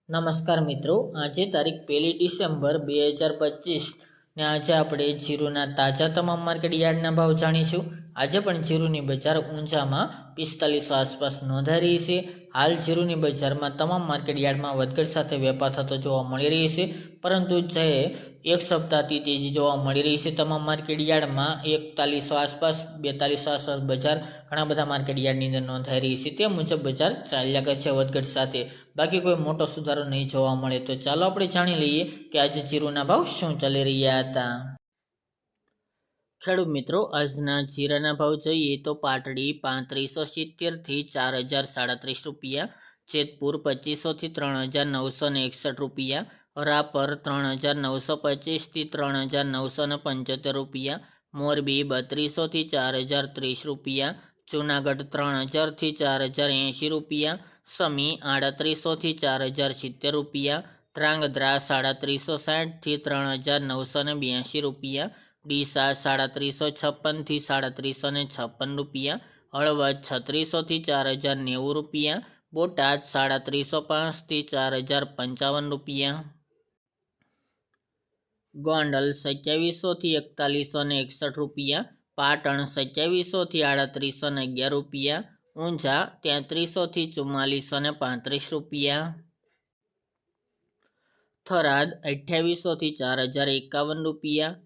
નમસ્કાર મિત્રો, આજે તારીખ 1 ડિસેમ્બર 2025 ને આજે આપણે જીરુના તાજા તમામ માર્કેટ યાર્ડના ભાવ જાણીશું। આજે પણ જીરુની બજાર ઊંચામાં 4500 આસપાસ નોંધાઈ રહી છે। હાલ જીરુની બજારમાં તમામ માર્કેટ યાર્ડમાં વધઘટ સાથે વેપાર થતો જોવા મળી રહી છે, પરંતુ જે એક સપ્તાહથી તેજી જોવા મળી રહી છે તમામ માર્કેટ યાર્ડમાં 4100 આસપાસ 4200 આસપાસ બજાર ઘણા બધા માર્કેટ યાર્ડની અંદર નોંધાઈ રહી છે। તે મુજબ બજાર ચાલ્યા કરશે વધઘટ સાથે, બાકી કોઈ મોટો સુધારો નહીં જોવા મળે। તો ચાલો આપણે જાણી લઈએ કે આજે જીરુના ભાવ શું ચાલી રહ્યા હતા। ખેડૂત મિત્રો, આજના જીરાના ભાવ જોઈએ તો પાટડી 3570 થી 4037 રૂપિયા, જેતપુર 2500 થી 3961 રૂપિયા, રાપર 3925 થી 3975 રૂપિયા, મોરબી 3200 થી 4030 રૂપિયા, જૂનાગઢ 3000 થી 4080 રૂપિયા, સમી 3800 થી 4070 રૂપિયા, ધ્રાંગધ્રા 360 થી 3982 રૂપિયા, ડીસા 356 થી 3756 રૂપિયા, હળવદ 3600 થી 4090 રૂપિયા, બોટાદ 305 થી 4055 રૂપિયા, ગોંડલ 2700 થી 4161 રૂપિયા, પાટણ 2700 થી 3811 રૂપિયા, ઊંઝા 3300 થી 4435 રૂપિયા, થરાદ 2800 થી 4051 રૂપિયા,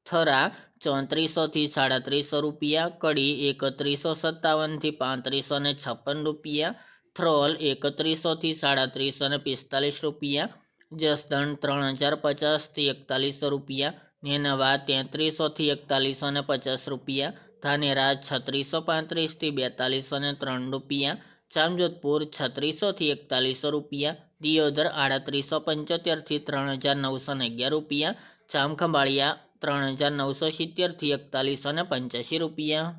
થરા 3400 થી 3700 રૂપિયા, કડી 3157 થી 3556 રૂપિયા, થ્રોલ 3100 થી 3745 રૂપિયા, જસદણ 3050 થી 4100 રૂપિયા, નેનવા 3300 થી 4150 રૂપિયા, ધાનેરા 3635 થી 4203 રૂપિયા, જામજોધપુર 3600 થી 4100 રૂપિયા, દિયોદર 3875 થી 3911 રૂપિયા, જામખંભાળિયા 3970 થી 4185 રૂપિયા,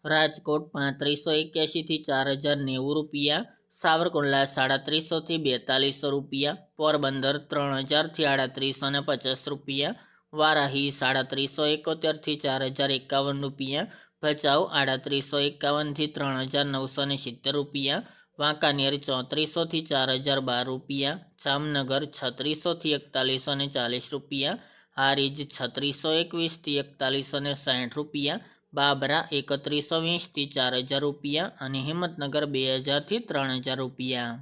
રાજકોટ 3581 થી 4090 રૂપિયા, સાવરકુંડલા 3700 થી 4200 રૂપિયા, પોરબંદર 3000 થી 3850 રૂપિયા, વારાહી 3771 થી 4051 રૂપિયા, ભચાઉ 3851 થી 3970 રૂપિયા, વાંકાનેર 3400 થી 4012 રૂપિયા, જામનગર 3600 થી 4140 રૂપિયા, હારીજ 3621 થી 4160 રૂપિયા, બાબરા 3120 થી 4000 રૂપિયા અને હિંમતનગર 2000 થી 3000 રૂપિયા।